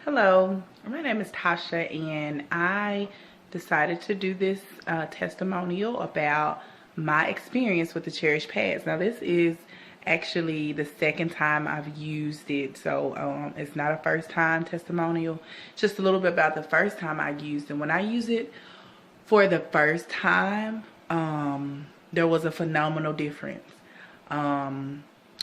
Hello, my name is Tasha, and I decided to do this testimonial about my experience with the Cherish pads. Now, this is actually the second time I've used it, so it's not a first time testimonial. Just a little bit about the first time I used it. When I used it for the first time, there was a phenomenal difference.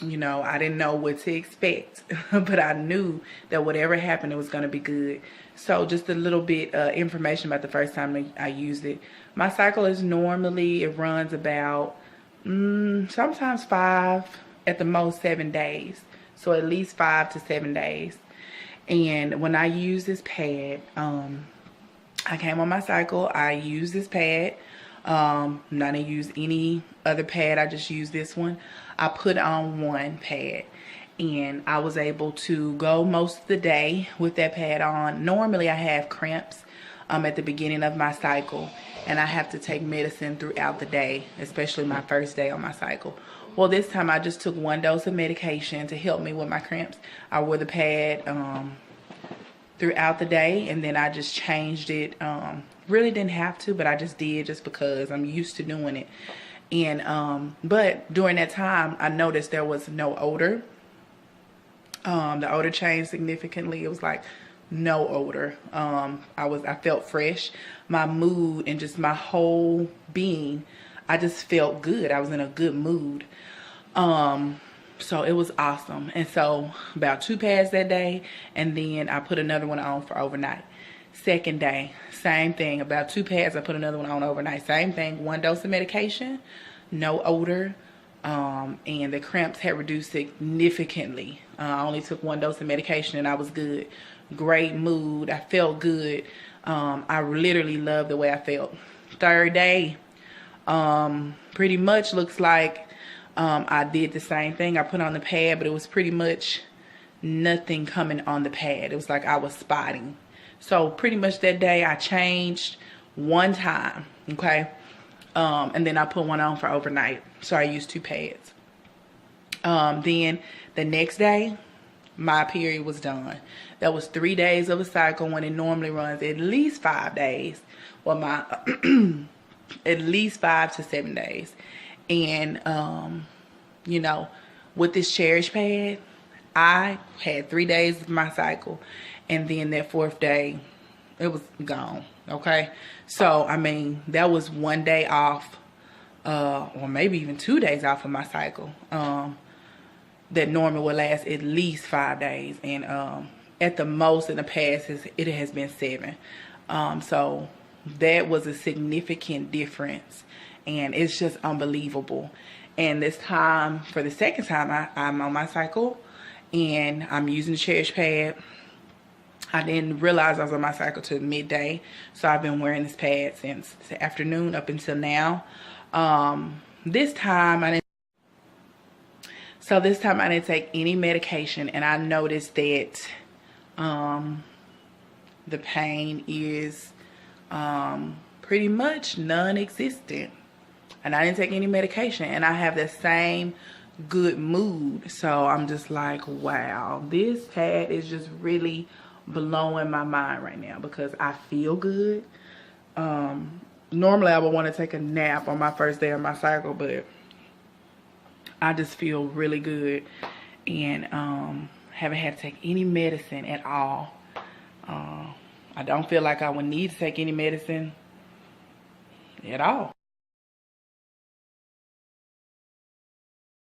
You know, I didn't know what to expect, but I knew that whatever happened, it was going to be good. So just a little bit information about the first time I used it. My cycle is normally, it runs about sometimes 5, at the most 7 days. So at least 5 to 7 days. And when I use this pad, I came on my cycle, I used this pad. Not to use any other pad, I just used this one. I put on one pad and I was able to go most of the day with that pad on. Normally I have cramps at the beginning of my cycle, and I have to take medicine throughout the day, especially my first day on my cycle. Well, this time I just took 1 dose of medication to help me with my cramps. I wore the pad throughout the day, and then I just changed it. Really didn't have to, but I just did just because I'm used to doing it. And but during that time, I noticed there was no odor. The odor changed significantly. It was like no odor. I felt fresh. My mood and just my whole being, I just felt good. I was in a good mood. So it was awesome. And so about 2 pads that day, and then I put another one on for overnight. Second day, same thing. About 2 pads, I put another one on overnight. Same thing, 1 dose of medication, no odor, and the cramps had reduced significantly. I only took 1 dose of medication and I was good. Great mood, I felt good. I literally loved the way I felt. Third day, pretty much looks like I did the same thing. I put on the pad, but it was pretty much nothing coming on the pad. It was like I was spotting. So pretty much that day I changed 1 time, okay? And then I put 1 on for overnight. So I used 2 pads. Then the next day, my period was done. That was 3 days of a cycle when it normally runs at least 5 days. Well, my at least 5 to 7 days. And, you know, with this Cherish pad, I had 3 days of my cycle. And then that 4th day, it was gone, okay? So, I mean, that was 1 day off, or maybe even 2 days off of my cycle, that normally would last at least 5 days. And at the most in the past, it has been 7. So, that was a significant difference. And it's just unbelievable. And this time, for the second time, I'm on my cycle, and I'm using the Cherish pad. I didn't realize I was on my cycle till midday, so I've been wearing this pad since the afternoon up until now. This time I didn't take any medication, and I noticed that the pain is pretty much non-existent, and I didn't take any medication, and I have the same good mood. So I'm just like, wow, this pad is just really blowing my mind right now because I feel good. Normally I would want to take a nap on my first day of my cycle, but I just feel really good, and haven't had to take any medicine at all. I don't feel like I would need to take any medicine at all.